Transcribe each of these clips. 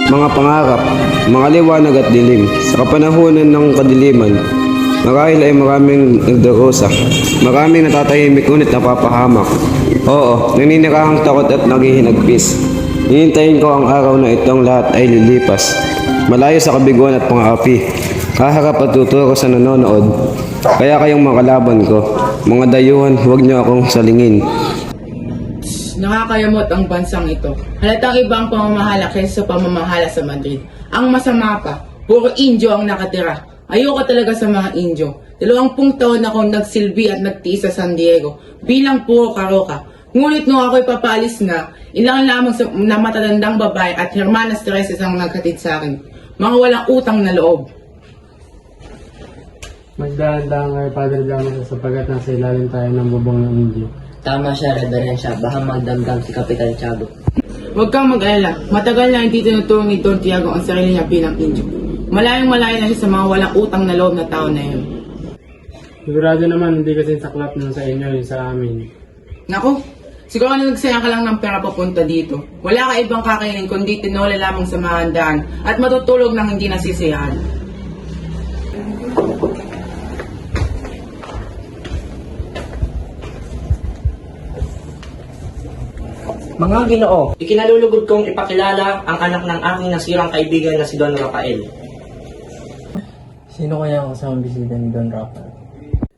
mga pangarap, mga liwanag at dilim. Sa kapanahunan ng kadiliman, marahil ay maraming nagdarosa, maraming natatahimik ngunit napapahamak. Oo, naninirahang takot at naghihinagpis. Hihintayin ko ang araw na itong lahat ay lilipas, malayo sa kabiguan at pang-api. Kaharap at tuturo sa nanonood. Kaya kayong mga kalaban ko, mga dayuhan, huwag niyo akong salingin. Nakakayamot ang bansang ito. Halatang ibang pamamahala kaysa sa pamamahala sa Madrid. Ang masama pa, puro Indio ang nakatira. Ayoko talaga sa mga Indio. 20 taon akong nagsilbi at nagtiis sa San Diego bilang puro karoka. Ngunit nung ako'y papalis na, ilang lamang na matatandang babae at Hermanas Teresas ang naghatid sa akin. Mga walang utang na loob. Magdahandaan kayo, Padre Damaso, sapagat nasa ilalim tayo ng bubong ng Indio. Tama siya, Reverensya. Baka magdamdam si Kapitan Tiago. Huwag kang mag-alala. Matagal na hindi tinuturo ni Don Tiago ang sarili niya bilang Indio. Malayong malayo na siya sa mga walang utang na loob na tao na yun. Sigurado naman, hindi kasi saklap nun sa inyo, yung sa amin. Naku, siguro na nagsaya ka lang ng pera papunta dito. Wala ka ibang kakainin kundi tinola lamang sa mahandaan at matutulog ng hindi nasisiyahan. Mga Ginoo, ikinalulugod kong ipakilala ang anak ng aking nasirang kaibigan na si Don Rafael. Sino kaya ang kasamang bisita ni Don Rafael?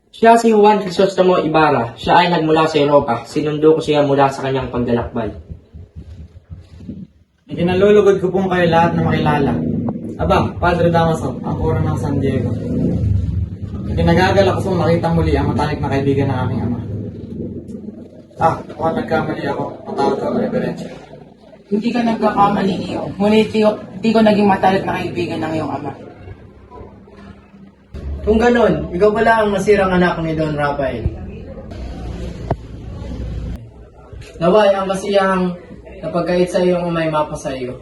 Siya si Juan Crisostomo Ibarra. Siya ay nagmula sa Europa. Sinundo ko siya mula sa kanyang paglalakbay. Ikinalulugod ko pong kayo lahat na makilala. Aba, Padre Damaso, ang puro ng San Diego. Ikinagagalak ko makita muli ang matalik na kaibigan ng aking ama. Mukhang nagkamali ako. Matawag ko, Reverensya. Hindi ka nagkakamali niyo. Ngunit di ko naging matalik na kaibigan ng iyong ama. Kung ganon, ikaw pala ang masirang anak ni Don Rafael. Naway ang kasiyahang napagkait sa iyong umay mapa sa iyo.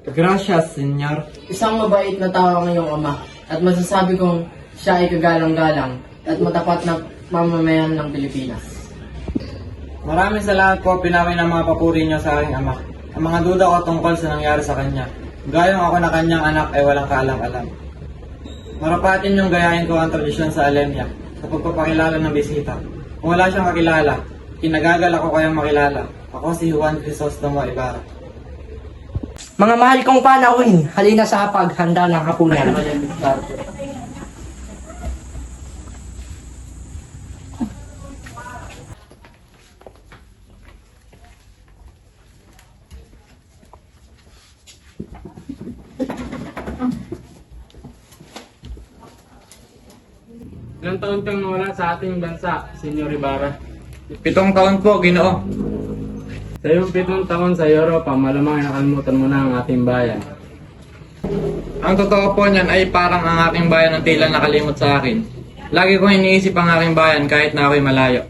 Gracias, Senyor. Isang mabait na tao ang iyong ama at masasabi kong siya ay kagalang-galang at matapat na mamamayan ng Pilipinas. Maraming salamat po pinamay ng mga papuri niyo sa aking ama. Ang mga duda ko tungkol sa nangyari sa kanya. Gayong ako na kanyang anak ay walang kaalam-alam. Marapatin niyong gayahin ko ang tradisyon sa Alemnia sa pagpapakilala ng bisita. Kung wala siyang kakilala, kinagagal ako kayang makilala. Ako si Juan Crisostomo Ibarra. Mga mahal kong panauhin, halina sa paghanda ng hapunan. Ilang taon kang nawala sa ating bansa, Senyor Ibarra? 7 taon po, Ginoo. Sa iyong 7 taon sa Europa, malamang nakalimutan mo na ang ating bayan. Ang totoo po niyan ay parang ang aking bayan ang tila nakalimot sa akin. Lagi kong iniisip ang aking bayan kahit na ako'y malayo.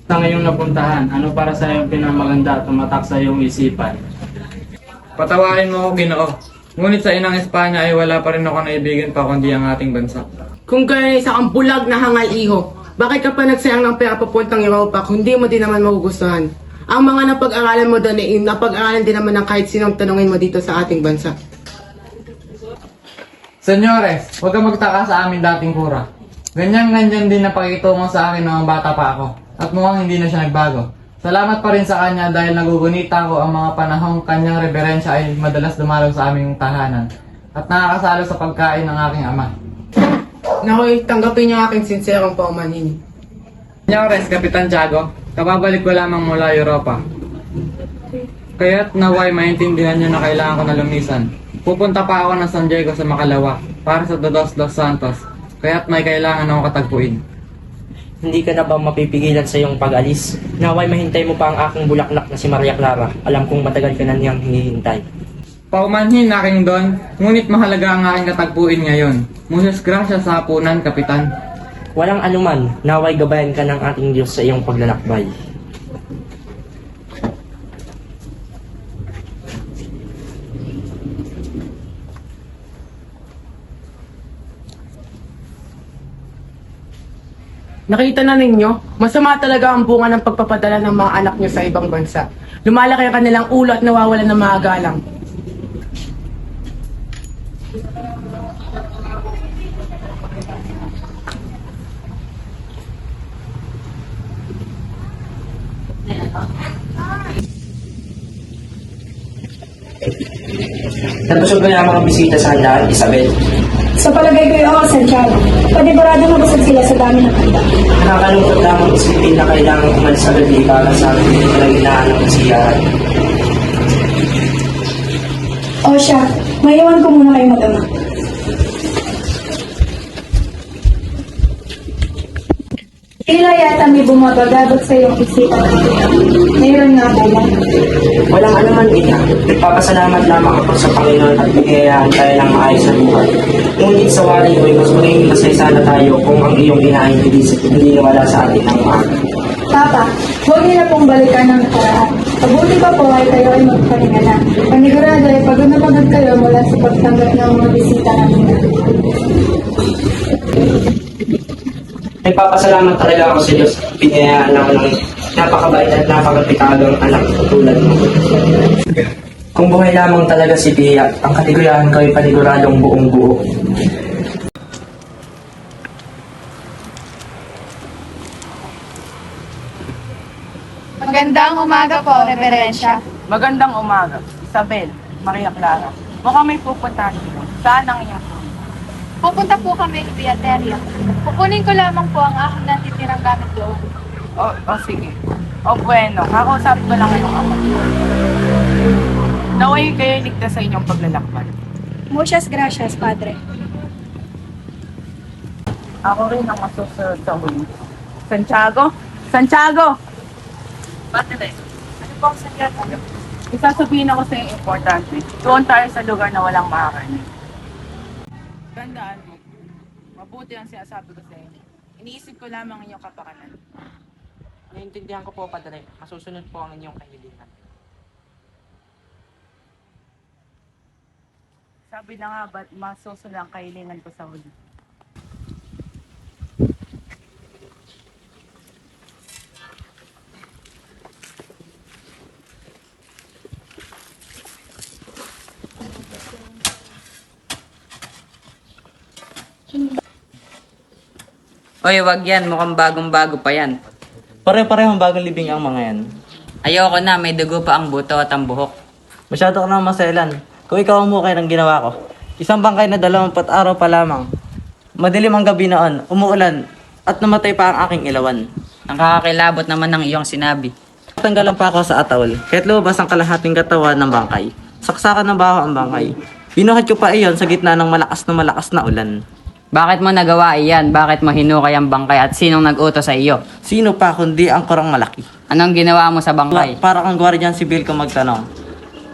Sa ngayong napuntahan, ano para sa iyong pinamaganda at tumatak sa iyong isipan? Patawarin mo ako, Ginoo. Ngunit sa inang Espanya ay wala pa rin ako naibigan pa kundi ang ating bansa. Kung kayo ay isa kang bulag na hangal iho, bakit ka pa nagsayang ng pera papuntang Europa kung di mo din naman magugustuhan? Ang mga napag-aralan mo doon ay napag-aralan din naman ng kahit sinong tanungin mo dito sa ating bansa. Senyores, huwag kang magtaka sa amin dating kura. Ganyan-ganyan din na pakikitungo sa akin noong bata pa ako. At mukhang hindi na siya nagbago. Salamat pa rin sa kanya dahil nagugunita ko ang mga panahong kanyang reverensya ay madalas dumalaw sa aming tahanan. At nakakasalo sa pagkain ng aking ama. Nakoy, tanggapin niyo aking sinserong paumanhin. Senyores, Kapitan Tiago, kababalik ko lamang mula Europa. Kaya't naway maintindihan niyo na kailangan ko na lumisan. Pupunta pa ako ng San Diego sa Makalawa para sa Todos los Santos. Kaya't may kailangan ako katagpuin. Hindi ka na ba mapipigilan sa iyong pag-alis? Naway mahintay mo pa ang aking bulaklak na si Maria Clara. Alam kong matagal ka na niyang hinihintay. Paumanhin aking Don, ngunit mahalaga ang aking katagpuin ngayon. Muchas gracias sa hapunan, Kapitan. Walang anuman, naway gabayan ka ng ating Diyos sa iyong paglalakbay. Nakita na ninyo, masama talaga ang bunga ng pagpapadala ng mga anak nyo sa ibang bansa. Lumalaki ang kanilang ulo at nawawalan ng mga galang. Nabusog ba yung mga bisita sa handaan, Isabel? Sa palagay ko yung Santiago, panigurado mabusog sila sa dami ng handa. Nakakalungkot lamang isipin na kailangan umalis sa gabi para sa akin walang inaanap ng siyahan. O siya, maiwan ko muna kayo mag-ama. Tila yata may bumabagabot sa iyong isipan ng kita. Mayroon nga ba yan? Walang anuman, Ina. Nagpapasalamat lamang ako sa Panginoon at bigayaan tayo ng maayos na buhay. Ngunit sa wari ko'y mas magiging masaya sana tayo kung ang iyong inahin hindi nawala sa atin ng maaga. Papa, huwag niyo na pong balikan ng nakaraan. Mabuti pa po ay kayo ay magpahinga na. Panigurado ay pagod na pagod kayo mula sa pagtanggap ng mga bisita namin. Nagpapasalamat talaga ako sa Diyos. Pinayaan ako ng napakabait at napakapitagang anak tulad mo. Kung buhay lamang talaga si Pia, ang kaligayahan ko ay paniguradong buong buo. Magandang umaga po, Reverensya. Magandang umaga, Isabel, Maria Clara. Mukhang may pupuntahan dito. Saan ang iyong tulong? Pupunta po kami sa Beateria. Kukunin ko lamang po ang aking natitirang gamit doon. Sige. Bueno, kakausap ko lang ngayong ama. Naway kayo ligtas sa inyong paglalakbay. Muchas gracias, Padre. Ako rin ang masusunod sa huli. Santiago? Santiago! Padre, ano po ang Santiago? Isasabihin ako sa iyo importante. Doon tayo sa lugar na walang makakarinig. Tandaan mo, mabuti ang sinasabi ko sa iyo. Iniisip ko lamang ang iyong kapakanan. Naiintindihan ko po, Padre. Masusunod po ang inyong kahilingan. Sabi na nga ba't masusunod ang kahilingan ko sa huli? Oy, wag yan. Mukhang bagong-bago pa yan. Pare-parehong bagong libing ang mga yan. Ayoko na. May dugo pa ang buto at ang buhok. Masyado ka nang maselan. Kung ikaw ang mukay ng ginawa ko. Isang bangkay na 24 araw pa lamang. Madilim ang gabi noon, umuulan, at namatay pa ang aking ilawan. Ang kakakilabot naman ng iyong sinabi. Tanggalan pa ako sa atawal, kaya't lumabas ang kalahating katawan ng bangkay. Saksakan ng baho ang bangkay. Binuhat ko pa iyon sa gitna ng malakas na ulan. Bakit mo nagawa iyan? Bakit mo hinukay ang bangkay at sinong nag-utos sa iyo? Sino pa kundi ang kurang malaki? Anong ginawa mo sa bangkay? Para kang gwardiyan sibil ko magtanong.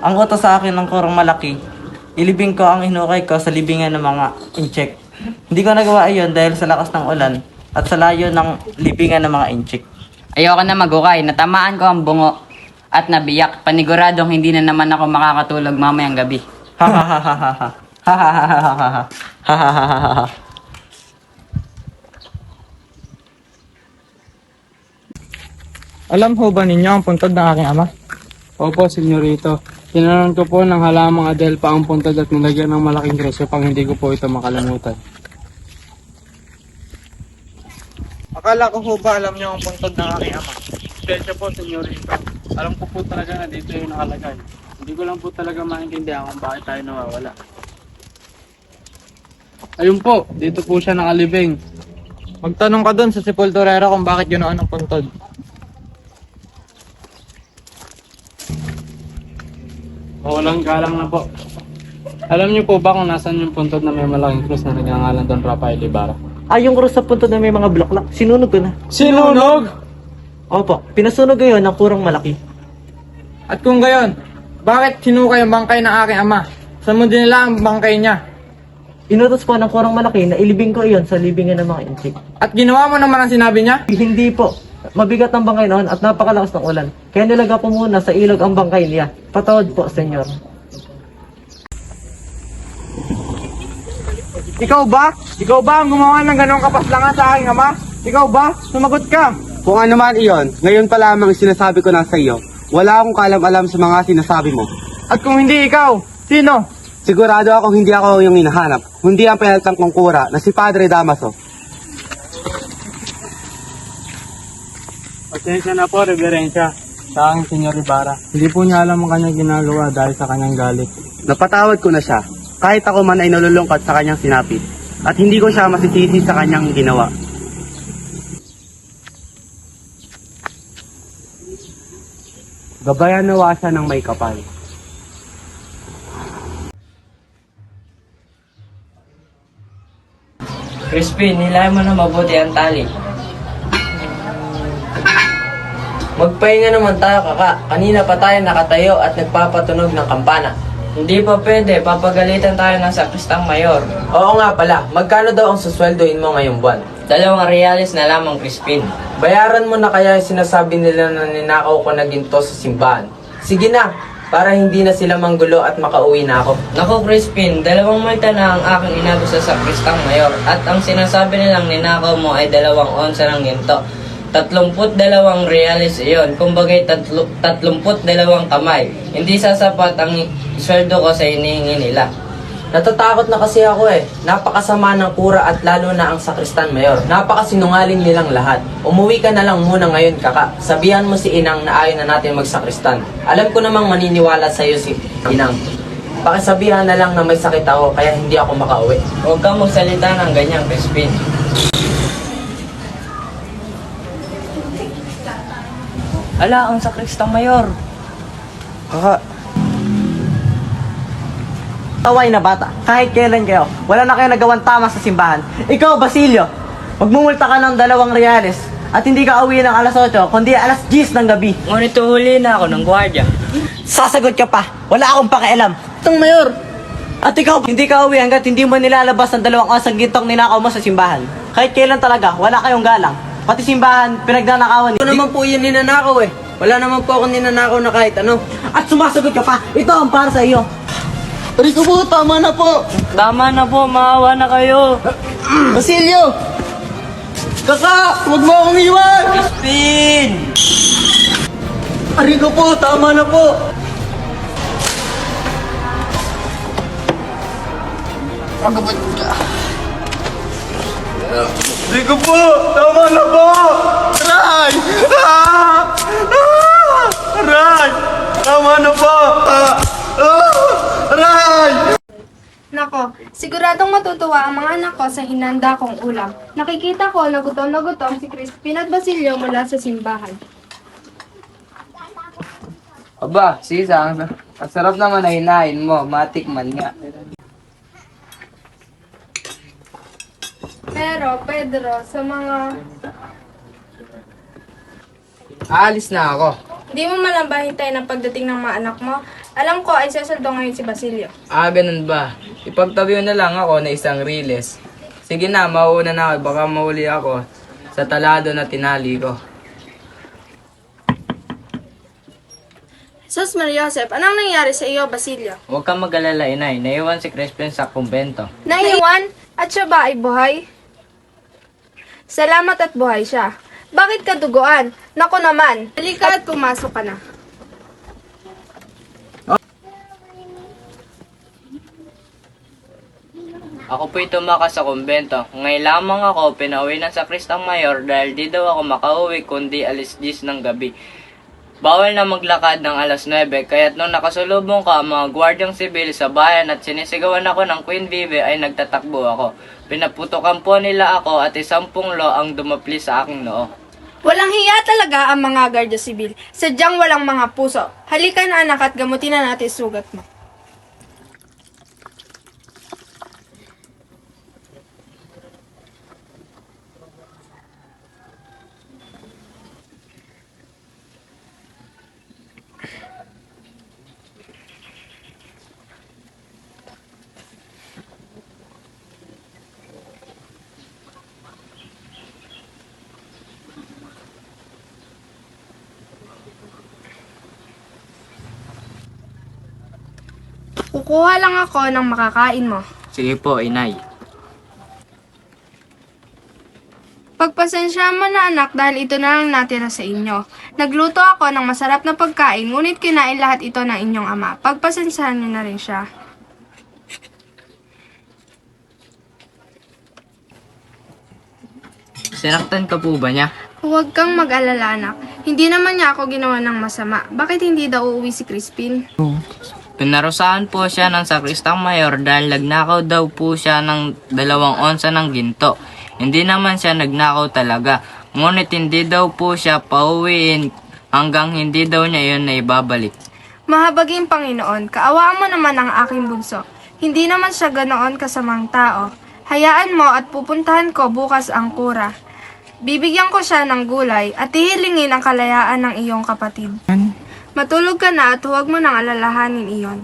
Ang utos sa akin ng kurang malaki, ilibing ko ang hinukay ko sa libingan ng mga incheck. Hindi ko nagawa iyon dahil sa lakas ng ulan at sa layo ng libingan ng mga incheck. Ayoko na magukay. Natamaan ko ang bungo at nabiyak. Paniguradong hindi na naman ako makakatulog mamayang gabi. Ha ha ha ha ha ha ha ha ha ha ha ha ha ha ha. Alam ho ba ninyo ang puntod ng aking ama? Opo, senyorito. Tinanon ko po ng halamang Adel pa ang puntod at nilagyan ng malaking kreso pang hindi ko po ito makalimutan. Akala ko ho ba alam niyo ang puntod ng aking ama? Pasensya po, senyorito. Alam ko po talaga na dito yung nakalagay. Hindi ko lang po talaga maintindihan kung bakit tayo nawawala. Ayun po, dito po siya nakalibing. Magtanong ka doon sa sepulturero kung bakit yun ang puntod. Walang galang na po. Alam niyo po ba kung nasan yung puntod na may malaking krus na nagngangalan Don Rafael Ibarra? Yung krus sa punto na may mga bulaklak, sinunog ko na. Sinunog! Opo, pinasunog ko yun ng kurang malaki. At kung gayon, bakit hinukay ang bangkay ng aking ama? Saan mo dinala ang bangkay niya? Inutos po ng kurang malaki na ilibing ko iyon sa libingan ng mga inchik. At ginawa mo naman ang sinabi niya? Hindi po. Mabigat ang bangkay noon at napakalakas ng ulan. Kaya nilaga po muna sa ilog ang bangkay niya. Patawad po, senyor. Ikaw ba? Ikaw ba ang gumawa ng ganong kapaslangan sa aking ama? Ikaw ba? Sumagot ka! Kung ano man iyon, ngayon pa lamang sinasabi ko na sa iyo, wala akong kalam-alam sa mga sinasabi mo. At kung hindi ikaw, sino? Sigurado akong hindi ako yung hinahanap, kundi ang penaltang kongkura na si Padre Damaso. Pasensya na po, Reverensya. sa aking Senyor Ibarra. Hindi po niya alam ang kanyang ginagawa dahil sa kanyang galit. Napatawad ko na siya, kahit ako man ay nalulungkot sa kanyang sinapit, at hindi ko siya masisisi sa kanyang ginawa. Gabayan nawa siya ng may kapal. Crispin, nilayan mo na mabuti ang tali. Magpahinga naman tayo, kaka. Kanina pa tayo nakatayo at nagpapatunog ng kampana. Hindi pa pwede, papagalitan tayo ng sakristang mayor. Oo nga pala, magkano daw ang susweldoin mo ngayong buwan? 2 reales na lamang, Crispin. Bayaran mo na kaya yung sinasabi nila na ninakaw ko na ginto sa simbahan. Sige na, para hindi na sila manggulo at makauwi na ako. Naku, Crispin, 2 multa na ang aking inago sa sakristang mayor. At ang sinasabi nilang ninakaw mo ay 2 onsa ng ginto. 32 reales iyon. Kumbagay 32 kamay. Hindi sasapat ang sweldo ko sa hinihingi nila. Natatakot na kasi ako eh. Napakasama ng kura at lalo na ang sakristan mayor. Napakasinungaling nilang lahat. Umuwi ka na lang muna ngayon, kaka. Sabihan mo si Inang na ayaw na natin magsakristan. Alam ko namang maniniwala sa'yo si Inang. Pakisabihan na lang na may sakit ako kaya hindi ako makauwi. Huwag kang magsalita ng ganyan, Crispin. Ala, ang sakristang mayor. Kaka, taway na bata, kahit kailan kayo, wala na kayo nagawang tama sa simbahan. Ikaw, Basilio, magmumulta ka ng 2 reales at hindi ka uwi ng alas 8, kundi alas 10 ng gabi. Ngunit uhuli na ako ng gwardya. Sasagot ka pa, wala akong pakialam. Itong mayor. At ikaw, hindi ka uwi hanggat hindi mo nilalabas ang 2 osang gintong ninakaw mo sa simbahan. Kahit kailan talaga, wala kayong galang. Pati simbahan, pinagnanakawan. Ito naman po yun ninanakaw eh. Wala naman po ako ninanakaw na kahit ano. At sumasagot ka pa, ito ang para sa iyo. Rico po, tama na po. Tama na po, maawa na kayo. Basilio! Kaka, huwag mo akong iwan! Crispin! Rico po, tama na po. Rico po, tama na po! Aray! Aray! Tama na po! Aray! Nako, siguradong matutuwa ang mga anak ko sa hinanda kong ulam. Nakikita ko na gutom si Crispin at Basilio mula sa simbahan. Aba, Sisa, ang sarap naman na hinain mo. Matikman nga. Pero, Pedro, sa mga... Aalis na ako. Di mo malang ba hintayin ang pagdating ng mga anak mo? Alam ko ay sasaldo ngayon si Basilio. Ganun ba? Ipagtabiyo na lang ako na 1 riles. Sige na, mauuna na ako. Baka mahuli ako sa talado na tinali ko. Sus Mariosep, anong nangyari sa iyo, Basilio? Huwag kang mag-alala, inay. Naiwan si Crispin sa kumbento. Naiwan? At siya ba ay buhay? Salamat at buhay siya. Bakit ka duguan? Naku naman, halika at pumasok ka na. Ako po'y tumakas sa kumbento. Ngayon lamang ako pinauwi ng sakristang mayor dahil di daw ako makauwi kundi alas 10 ng gabi. Bawal na maglakad ng alas 9, kaya't nung nakasulubong ka ang mga gwardyang sibil sa bayan at sinisigawan ako ng Queen Vive ay nagtatakbo ako. Pinaputokan po nila ako at 10 lo ang dumapli sa aking noo. Walang hiya talaga ang mga gardya sibil. Sadyang walang mga puso. Halika na anak at gamutin na natin sugat mo. Kukuha lang ako ng makakain mo. Sige po, inay. Pagpasensya mo na anak dahil ito na lang natira sa inyo. Nagluto ako ng masarap na pagkain ngunit kinain lahat ito ng inyong ama. Pagpasensyahan niyo na rin siya. Sinaktan ka po ba niya? Huwag kang mag-alala anak. Hindi naman niya ako ginawa ng masama. Bakit hindi daw uuwi si Crispin? Pinarusahan po siya ng sakristang mayor dahil nagnakaw daw po siya ng 2 onsa ng ginto. Hindi naman siya nagnakaw talaga, ngunit hindi daw po siya pauwiin hanggang hindi daw niya yun na ibabalik. Mahabaging Panginoon, kaawaan mo naman ang aking bunso. Hindi naman siya ganoon kasamang tao. Hayaan mo at pupuntahan ko bukas ang kura. Bibigyan ko siya ng gulay at hihilingin ang kalayaan ng iyong kapatid. Matulog ka na at huwag mo nang alalahanin iyon.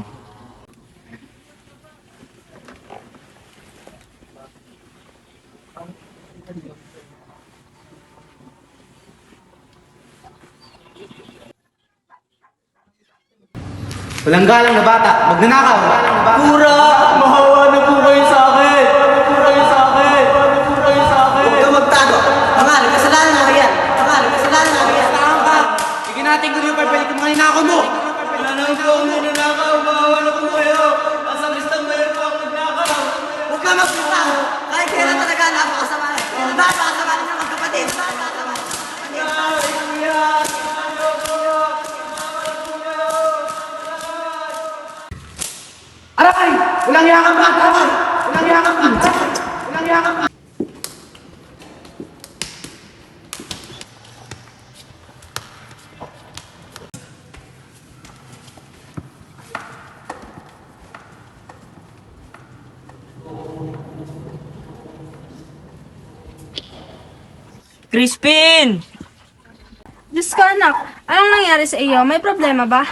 Walang galang na bata, magnanakaw! Pura! Mahawa na po kayo sa akin! Mahawa na po kayo sa akin! Mahawa na po kayo sa akin! Huwag ka magtago. Mga nagkasalanan na riyan. Mga nagkasalanan na riyan. Saan ka? Sige natin kung yung pabalik ng mga ninakaw mo! Wala na po ang ninakaw! Mahawa na po kayo! Ang sakristang mayor po ang magnakaw! Huwag ka magtago. Kahit kailan talaga napakasama. Napakasama ng mga kapatid. Napakasama. Aray! Walang yakap ba? Aray! Walang yakap ba? Walang yakap ba? Crispin! Diyos ko anak, anong nangyari sa iyo? May problema ba?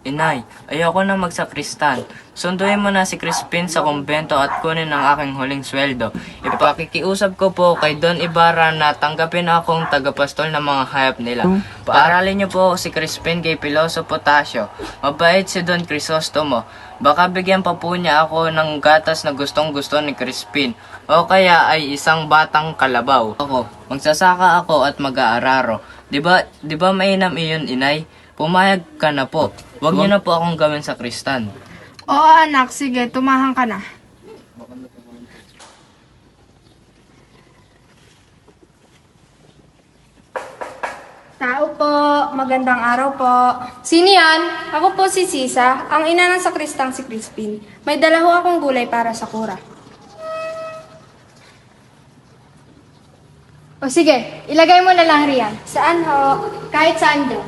Inay, ayoko na magsakristan. Sunduin mo na si Crispin sa kumbento at kunin ang aking huling sweldo. Ipakikiusap ko po kay Don Ibarra na tanggapin akong tagapastol ng mga hayop nila. Paaralin niyo po si Crispin kay Piloso Potasio. Mabait si Don Crisostomo. Baka bigyan pa po niya ako ng gatas na gustong gusto ni Crispin. O kaya ay isang batang kalabaw. Ako, magsasaka ako at mag-aararo. Diba mainam iyon, inay? Pumayag ka na po. Huwag niyo na po akong gawin sa Kristan. Oo anak, sige, tumahang ka na. Tao po, magandang araw po. Sino yan? Ako po si Sisa, ang ina ng sakristang si Crispin. May dala ho akong gulay para sa kura. O sige, ilagay mo na lang riyan. Saan ho? Kahit saan dyan.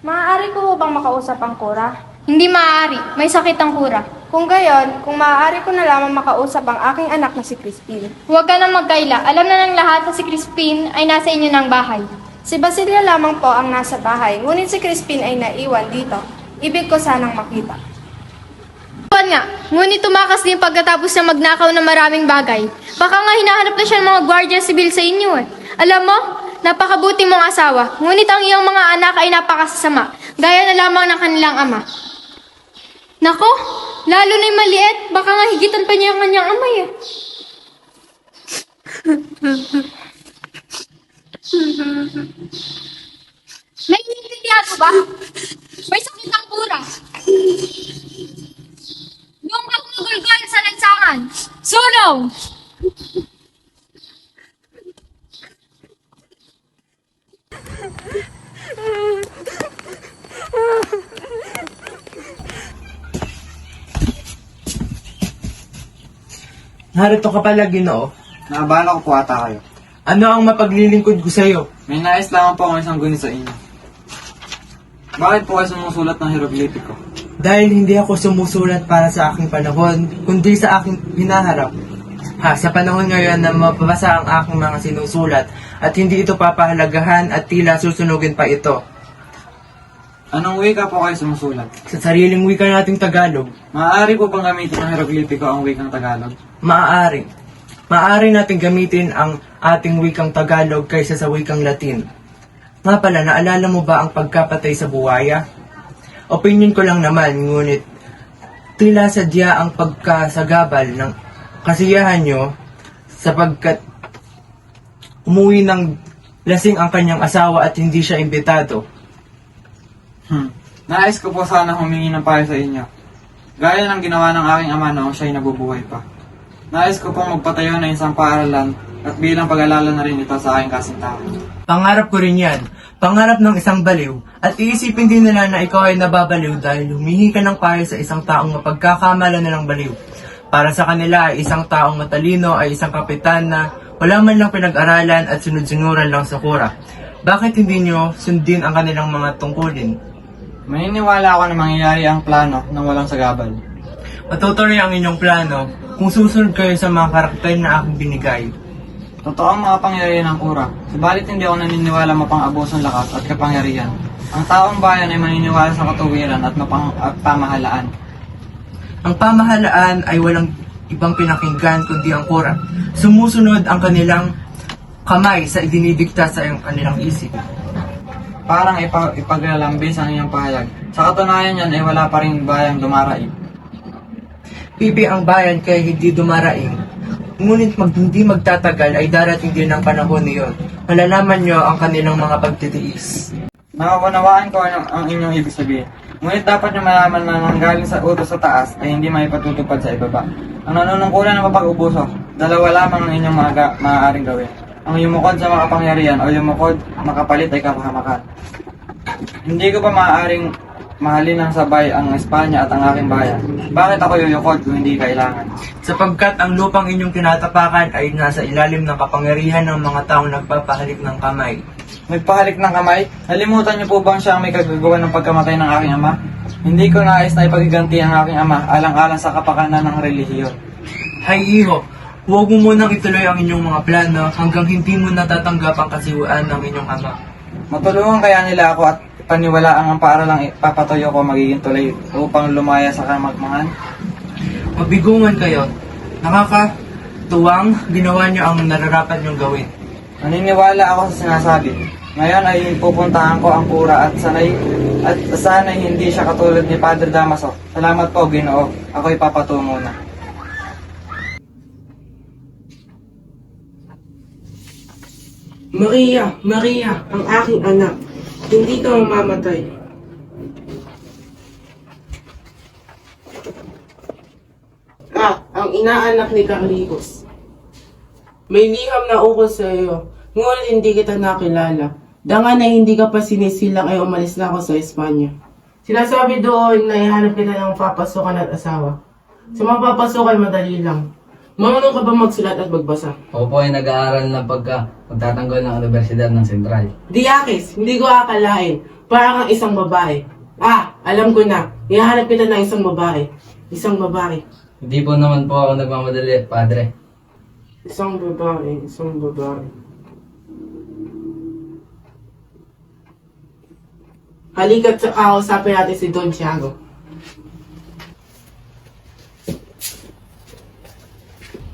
Maaari ko ho bang makausap ang kura? Hindi maaari. May sakit ang kura. Kung gayon, kung maaari ko na lamang makausap ang aking anak na si Crispin. Huwag ka nang magkaila. Alam na ng lahat na si Crispin ay nasa inyo ng bahay. Si Basilia lamang po ang nasa bahay, ngunit si Crispin ay naiwan dito. Ibig ko sanang makita. Nga, ngunit tumakas din pagkatapos na magnakaw ng maraming bagay. Baka nga hinahanap na siya ng mga gwardiya sibil sa inyo eh. Alam mo, napakabuti mong asawa, ngunit ang iyong mga anak ay napakasasama, gaya na lamang ng kanilang ama. Nako, lalo na'y maliit, baka nga higitan pa niya ang kanyang amay eh. Naiintindihan mo ba? May sakit ang kura. Yung magmagulgal sa lansangan. Sulong! Narito ka pala, Ginoo. Naabala ko po ata kayo. Ano ang mapaglilingkod ko sa'yo? May nais lamang po akong isang guni sa inyo. Bakit po kayo sumusulat ng hieroglifiko? Dahil hindi ako sumusulat para sa aking panahon, kundi sa aking hinaharap. Sa panahon ngayon na mababasa ang aking mga sinusulat at hindi ito papahalagahan at tila susunugin pa ito. Anong wika po kayo sumusulat? Sa sariling wika nating Tagalog, Maaari po bang gamitin ng hieroglifiko ang wikang Tagalog? maaari. Maaari natin gamitin ang ating wikang Tagalog kaysa sa wikang Latin. Nga pala, naalala mo ba ang pagkapatay sa buwaya? Opinion ko lang naman, ngunit tila sadya ang pagkasagabal ng kasiyahan nyo sapagkat umuwi ng lasing ang kanyang asawa at hindi siya imbitado. Nais ko po sana humingi ng payo sa inyo. Gaya ng ginawa ng aking ama noong siya'y nabubuhay pa. Nais ko pong magpatayo ng isang paaralan at bilang pag-alala na rin ito sa aking kasintahan. Pangarap ko rin yan. Pangarap ng isang baliw. At iisipin din nila na ikaw ay nababaliw dahil humihingi ka ng payo sa isang taong mapagkakamala na ng baliw. Para sa kanila ay isang taong matalino ay isang kapitan na wala man lang pinag-aralan at sunod-sunuran lang sa kura. Bakit hindi nyo sundin ang kanilang mga tungkulin? Maniniwala ako na mangyayari ang plano ng walang sagabal. Matutuloy ang inyong plano kung susunod kayo sa mga karakter na aking binigay. Totoo ang mga pangyayari ng kura, subalit hindi ako naniniwala mapang-abos ng lakas at kapangyarihan. Ang taong bayan ay maniniwala sa katuwiran at pamahalaan. Ang pamahalaan ay walang ibang pinakinggan kundi ang kura. Sumusunod ang kanilang kamay sa idinidikta sa kanilang isip. Parang ipaglalambis ang iyong pahayag. Sa katunayan yan ay wala pa rin bayang dumaraig. Pipi ang bayan kaya hindi dumaraing. Ngunit hindi magtatagal ay darating din ang panahon niyon. Malalaman nyo ang kanilang mga pagtitiis. Nakakunawaan ko ang inyong ibig sabihin. Ngunit dapat nyo malaman na nanggaling sa utos sa taas ay hindi maipatutupad sa ibaba. Ang nanunungkulan ng mapag-ubuso, dalawa lamang ang inyong maaaring gawin. Ang yumukod sa makapangyarihan o yumukod makapalit ay kapahamakan. Hindi ko pa maaaring mahalin ng sabay ang Espanya at ang aking bayan. Bakit ako yuyukod kung hindi kailangan? Sapagkat ang lupang inyong tinatapakan ay nasa ilalim ng kapangyarihan ng mga taong nagpapahalik ng kamay. Nagpahalik ng kamay? Nalimutan niyo po bang siya ang may kagagawa ng pagkamatay ng aking ama? Hindi ko nais na ipagiganti ang aking ama alang-alang sa kapakanan ng relihiyon. Hay iho, huwag mo munang ituloy ang inyong mga plano hanggang hindi mo natatanggap ang kasiwaan ng inyong ama. Matulungan kaya nila ako at paniwalaan ang paaralang ipapatuyo ko magiging tuloy upang lumaya sa kamagmangan? Mabigungan kayo. Nakakatuwang ginawa niyo ang nararapat niyong gawin. Naniniwala ako sa sinasabi. Ngayon ay pupuntahan ko ang kura at sana'y hindi siya katulad ni Padre Damaso. Salamat po, Ginoo. Ako'y papatungo na. Maria, Maria, ang aking anak, hindi ka mamamatay. Ang inaanak ni Carlicos. May liham na ukol sa iyo, ngunit hindi kita nakilala. Dangan na hindi ka pa sinisilang ay umalis na ako sa Espanya. Sinasabi doon na ihanap kita ng papasukan at asawa. Sa mga papasukan, madali lang. Marunong ka ba magsulat at magbasa? Ako po ay nag-aaral ng magtatanggol ng Universidad ng Sentral. Diakis, hindi ko akalain. Parang ang isang babae. Alam ko na. Ihahanap kita ng isang babae. Isang babae. Hindi po naman po ako nagmamadali, Padre. Isang babae. Isang babae. Halika't kausapin natin si Don Tiago.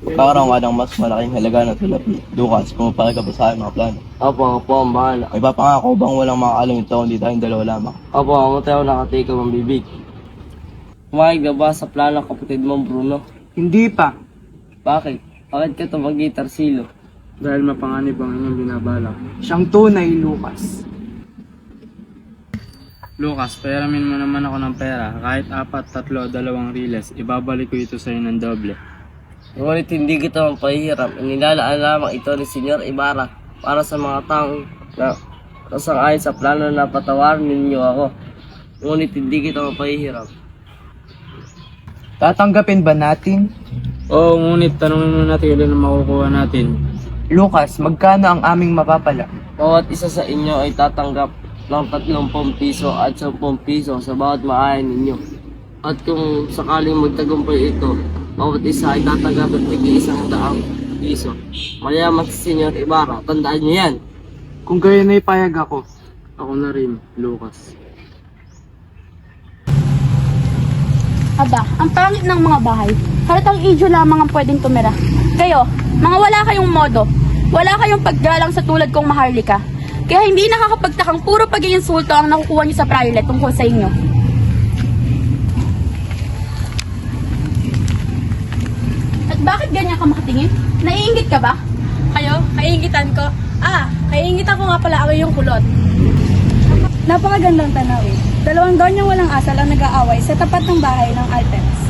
Kakaroon ka ng mas malaking halaga na tulad ni Lucas, pumapakay ka ba sa aking mga plano? Opo, ako ang bahala. May papangako bang walang makakalam ito kundi tayong dalawa lamang? Opo, ako tayo nakatika ng bibig. Kumaig ka ba sa plano kapatid mo, Bruno? Hindi pa. Bakit? Bakit ka tumagi, Tarsilo? Dahil mapanganib ang inyong binabalak. Siyang tunay, Lucas. Lucas, peramin mo naman ako ng pera. Kahit 4, 3, 2 riles, ibabalik ko ito sa'yo ng doble. Ngunit hindi kita mapahiram. Inilalaan lamang ito ni Senyor Ibarra para sa mga taong na nasang-ayon sa plano na patawarin ninyo ako. Ngunit hindi kita mapahiram. Tatanggapin ba natin? Oo, ngunit tanongin mo natin ilan ang makukuha natin. Lucas, magkano ang aming mapapala? Bawat isa sa inyo ay tatanggap ng 30 piso at 10 piso sa bawat maayon ninyo. At kung sakaling magtagumpay ito, bawat isa ay tatanggap ng tig-100 piso. Mayaman si Senyor Ibarra, tandaan niyo yan. Kung gayon ay payag ako. Ako na rin, Lucas. Aba, ang pangit ng mga bahay. Halatang idyo lamang ang pwedeng tumira. Kayo, mga wala kayong modo. Wala kayong paggalang sa tulad kong maharlika. Kaya hindi nakakapagtakang puro pag-iinsulto ang nakukuha niyo sa praile tungkol sa inyo. At bakit ganyan ka makatingin? Naiingit ka ba? Kayo? Kaiingitan ko? Kaiingitan ko nga pala ako yung kulot. Napakagandang tanawin. 2 donyang walang asal ang nag-aaway sa tapat ng bahay ng Alperes.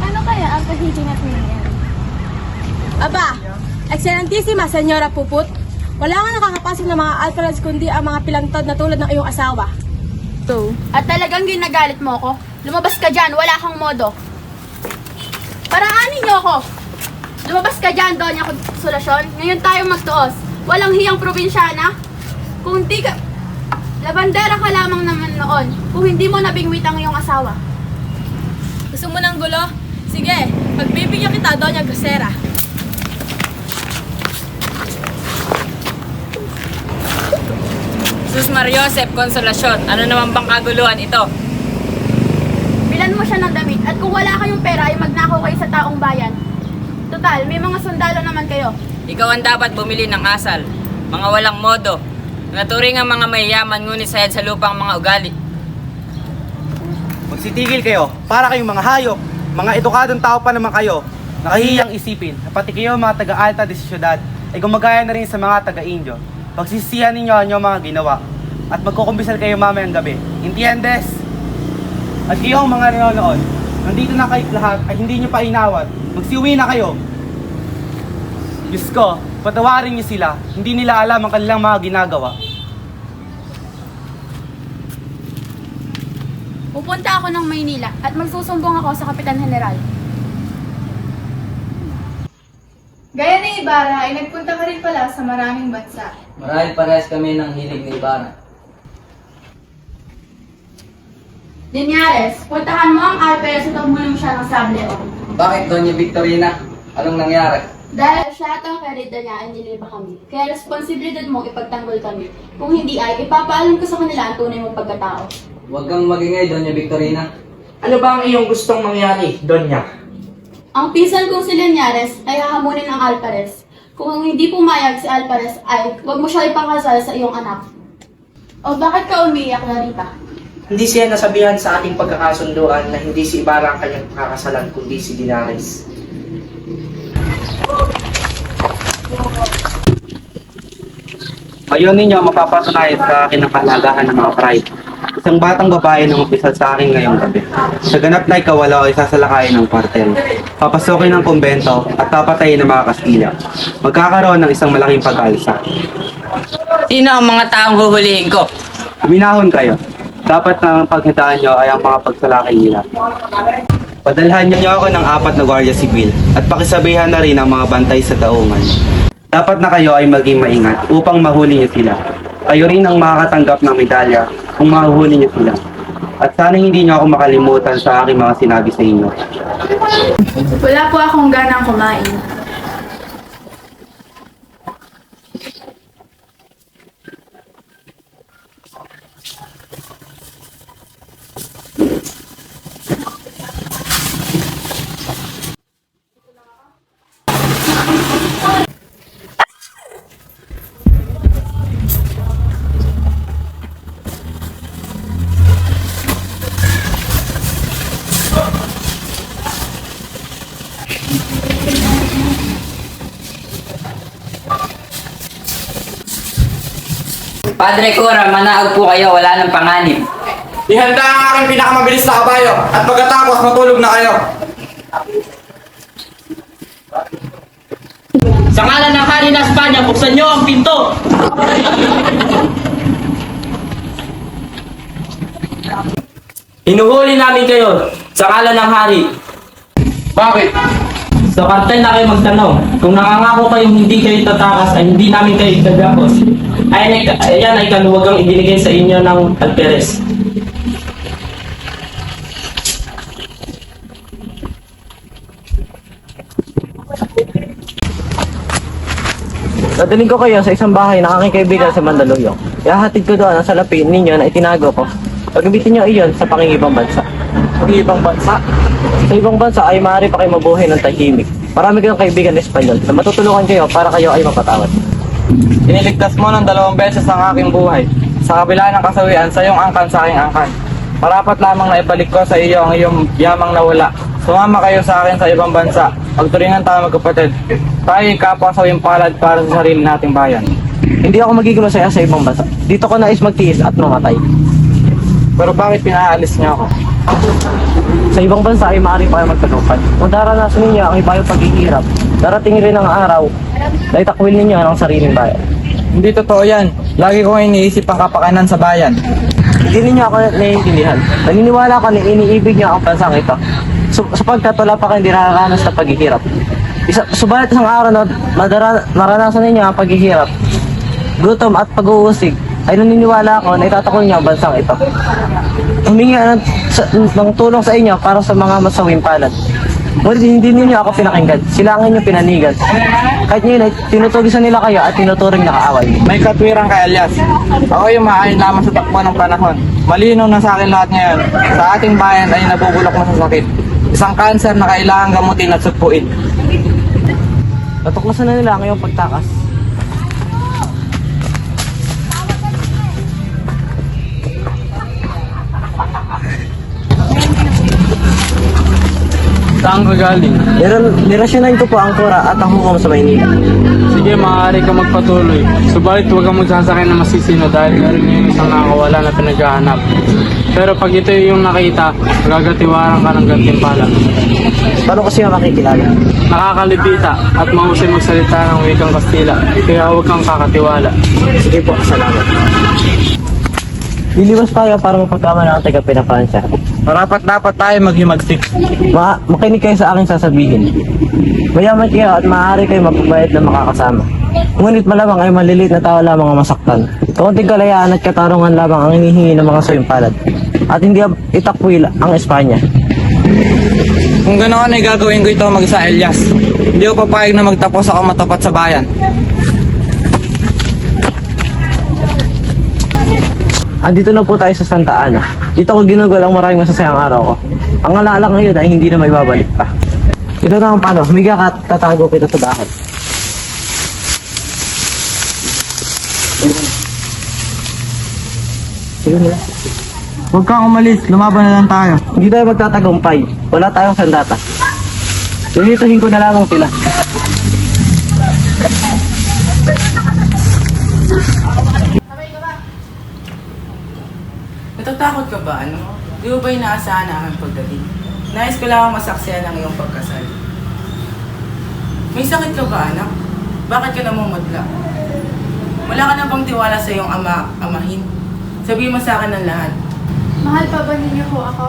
Ano kaya ang kahihingat niyan? Aba, Excelentísima Senyora Puput, Wala nga nakakapasok ng mga alphalets kundi ang mga pilantad na tulad ng iyong asawa. At talagang ginagalit mo ako? Lumabas ka dyan, wala kang modo. Paraanin niyo ako! Lumabas ka dyan, Doña Konsolasyon. Ngayon tayo magtuos. Walang hiyang probinsyana. Kung di ka... Labandera ka lamang naman noon kung hindi mo nabingwit ang iyong asawa. Gusto mo ng gulo? Sige, pagbibigyan kita, Doña Grosera. Sus Mariosep, Konsolasyon, ano naman bang kaguluhan ito? Bilan mo siya ng damit at kung wala kayong pera ay magnakaw kayo sa taong bayan. Total, may mga sundalo naman kayo. Ikaw ang dapat bumili ng asal. Mga walang modo. Naturing ang mga mayayaman ngunit sayad sa lupang mga ugali. Magsitigil kayo, para kayong mga hayop. Mga edukadong tao pa naman kayo. Nakahiyang isipin na pati kayo mga taga-alta de siyudad ay gumagaya na rin sa mga taga-Indio. Pagsisihan ninyo ang inyong mga ginawa at magkukumbisal kayo mamayang gabi. Entiendes? At kayong mga nanonood, nandito na kayo lahat ay hindi nyo pa inawat. Magsiuwi na kayo. Diyos ko, patawarin niyo sila. Hindi nila alam ang kanilang mga ginagawa. Pupunta ako ng Maynila at magsusumbong ako sa Kapitan General. Gaya ni Ibarra ay nagpunta ka rin pala sa maraming bansa. Marahil parehas kami ng hilig ni Ibarra. Linyares, puntahan mo ang Alperes at tumulong siya ng Sableo. Bakit, Doña Victorina? Anong nangyari? Dahil siya at ang karida niya ay nilipa kami. Kaya responsibilidad mong ipagtanggol kami. Kung hindi ay, ipapaalam ko sa kanila ang tunay mong pagkatao. Huwag kang magingay, Doña Victorina. Ano ba ang iyong gustong mangyari, Donya? Ang pinsan kong si Linyares ay hahamunin ang Alpares. Kung hindi pumayag si Alpares ay huwag mo siya ipakasal sa iyong anak. O bakit ka umiiyak, Larita? Hindi siya nasabihan sa ating pagkakasunduan na hindi si Ibarra ang kanyang pakakasalan kundi si Linares. Ngayon ninyo mapapatunayan sa akin ang kahalagahan ng mga pride. Isang batang babae nang umpisal sa akin ngayong gabi. Sa ganap na ikawala ay sasalakayin ng kwartel. Papasukin ng kumbento at papatayin ng mga Kastila. Magkakaroon ng isang malaking pag-alsa. Sino ang mga taong huhulihin ko? Uminahon kayo. Dapat na ang pagkitaan nyo ay ang mga pagsalakay nila. Padalhan niyo ako ng 4 na Guardia Civil at pakisabihan na rin ang mga bantay sa daungan. Dapat na kayo ay maging maingat upang mahuli niyo sila. Kayo rin ang makakatanggap ng medalya kung mahuhuli niyo sila. At sana hindi niyo ako makalimutan sa aking mga sinabi sa inyo. Wala po akong ganang kumain. Padre Cora, manaog po kayo, wala nang panganib. Ihanda ang aking pinakamabilis na kabayo at pagkatapos matulog na kayo. Sa ngalan ng Hari ng Espanya, buksan niyo ang pinto! Hinuhuli namin kayo sa ngalan ng Hari. Bakit? Sa kartel na kayo magtanong. Kung nangangako kayong hindi kayo tatakas ay hindi namin kayo itagapos. Ayan ay kaluwagang ibinigay sa inyo ng Alperes. Dadaling ko kayo sa isang bahay ng aking kaibigan sa Mandaluyong. Ihahatid ko doon ang salapin ninyo na itinago ko. Pagamitin nyo iyon sa pangingibang bansa. Pangingibang bansa? Sa ibang bansa ay maaari pa kayo mabuhay ng tahimik. Marami kayong kaibigan na Espanyol na matutulungan kayo para kayo ay mapatawad. Iniligtas mo ng 2 beses ang aking buhay. Sa kabila ng kasawian, sa iyong angkan sa aking angkan. Marapat lamang na ibalik ko sa iyo ang iyong yamang nawala. Sumama kayo sa akin sa ibang bansa. Pagturingan tayo magkapatid. Tayo kapwa sa iyong palad para sa sarili nating bayan. Hindi ako magiging masaya sa ibang bansa. Dito ko nais magtiis at mamatay. Pero bakit pinaalis niyo ako? Sa ibang bansa ay maaari pa kayo magtagumpay. Kung daranasan ninyo ang ibayong paghihirap, darating rin ang araw na itakwil ninyo ang sariling bayan. Hindi totoo yan. Lagi kong iniisip ang kapakanan sa bayan. Hindi ninyo ako naiintindihan. Naniniwala ko na iniibig niyo ang bansang ito. Sapagkat wala pa kayong dinaranas na paghihirap. Subalit isang araw na maranasan ninyo ang paghihirap, gutom at pag-uusig, ay naniniwala ako na itatakol niyo ang bansang ito. Humingi ng tulong sa inyo para sa mga masawing palad. Ngunit hindi ninyo ako pinakinggan. Sila ang inyong pinanigan. Kahit ngayon ay tinutugisan nila kayo at tinuturing na kaaway. May katwirang kay Elias. Ako yung maayon lamang sa takbo ng panahon. Malinaw na sa akin lahat ngayon. Sa ating bayan ay nabubulok na sa sakit. Isang kanser na kailangang gamutin at sugpuin. Natuklasan na nila ang iyong pagtakas. Saan ka galing? Nirasyonan ko po ang kura at ang hukom sa Maynila. Sige, maaari ka magpatuloy. Subalit huwag kang magsasakay na masisino dahil meron yung isang nakakawala na pinaghahanap. Pero pag ito yung nakita, magagatiwaran ka ng gantimpala. Paano kasi yung makikilala? Nakakalibita at mahusay magsalita ng wikang Kastila, kaya huwag kang kakatiwala. Sige po, salamat. Liliwas tayo para mapagkama ng taga Pinapransya. Dapat tayo maghimagsik. Makinig kayo sa aking sasabihin. Mayaman kayo at maaari kayo magbabayad na makakasama. Ngunit malamang ay maliliit na tao lamang ang masaktan. Kaunting kalayaan at katarungan lamang ang hinihingi ng mga suwimpalad. At hindi itakwi ang Espanya. Kung ganoon ay gagawin ko ito mag-isa, Elias. Hindi ko papayag na magtapos ako matapat sa bayan. Andito na po tayo sa Santa Ana. Dito ko ginugol ang maraming masasayang araw ko. Ang alaala ngayon ay hindi na may babalik pa. Ito na ang paano, humiga ka at tatago kita sa dahon. Sige na. Huwag kang umalis, lumaban na lang tayo. Hindi tayo magtatagumpay. Wala tayong sandata. Lilituhin ko na lamang sila. Natatakot ka ba, ano? Di ba ba inaasahan na aking pagdating? Nais ko lang masaksiyan ang iyong pagkasal. May sakit ka ba, anak? Bakit ka namumudla? Wala ka na bang tiwala sa iyong amahin? Sabihin mo sa akin ang lahat. Mahal pa ba ninyo po ako?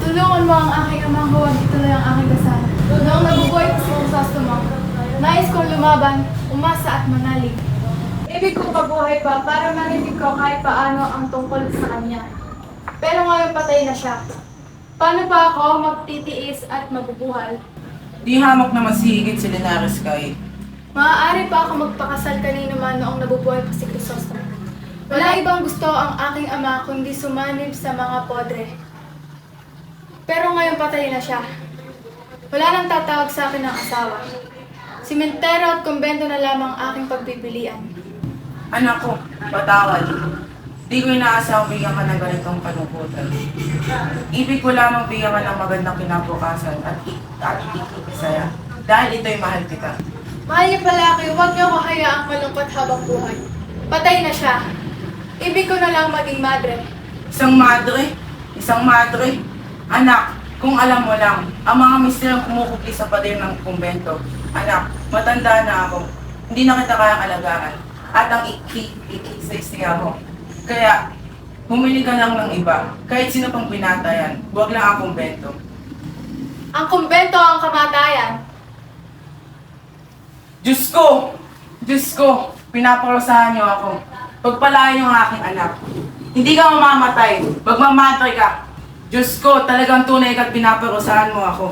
Tulungan mo ang aking amang huwag ituloy ang aking kasal. Noong nabubuhay ko si Crisostomo, nais kong lumaban, umasa at manalig. Ibig kong kabuhay pa para marinig ko kahit paano ang tungkol sa kanya. Pero ngayon patay na siya. Paano pa ako magtitiis at mabubuhay? Di hamak na masihigit si Linares kay. Maaari pa ako magpakasal kanino man noong nabubuhay pa si Crisostomo. Wala ibang gusto ang aking ama kundi sumanib sa mga podre. Pero ngayon patay na siya. Wala nang tatawag sa akin ng asawa. Simentero at kumbento na lamang aking pagpipilian. Anak ko, patawad. Di ko inaasawang bigyan ka ng ganitong kalungkutan. Ibig ko lamang bigyan ka ng magandang kinabukasan at ikikisaya. Dahil ito'y mahal kita. Mahal niyo palaki, huwag niyo ko hayaang malungkot habang buhay. Patay na siya. Ibig ko na lang maging madre. Isang madre. Anak, kung alam mo lang, ang mga misterong kumukupli sa pader ng kumbento. Anak, matanda na ako. Hindi na kita kayang alagaan. At ang ikisisiya mo. Kaya, bumili ka lang ng iba. Kahit sino pang binatayan, huwag lang ang kumbento. Ang kumbento ang kamatayan. Diyos ko, pinaparusahan niyo ako. Pagpalain niyo ang aking anak. Hindi ka mamamatay, magmamatay ka. Diyos ko, talagang tunay ka't pinaparusahan mo ako.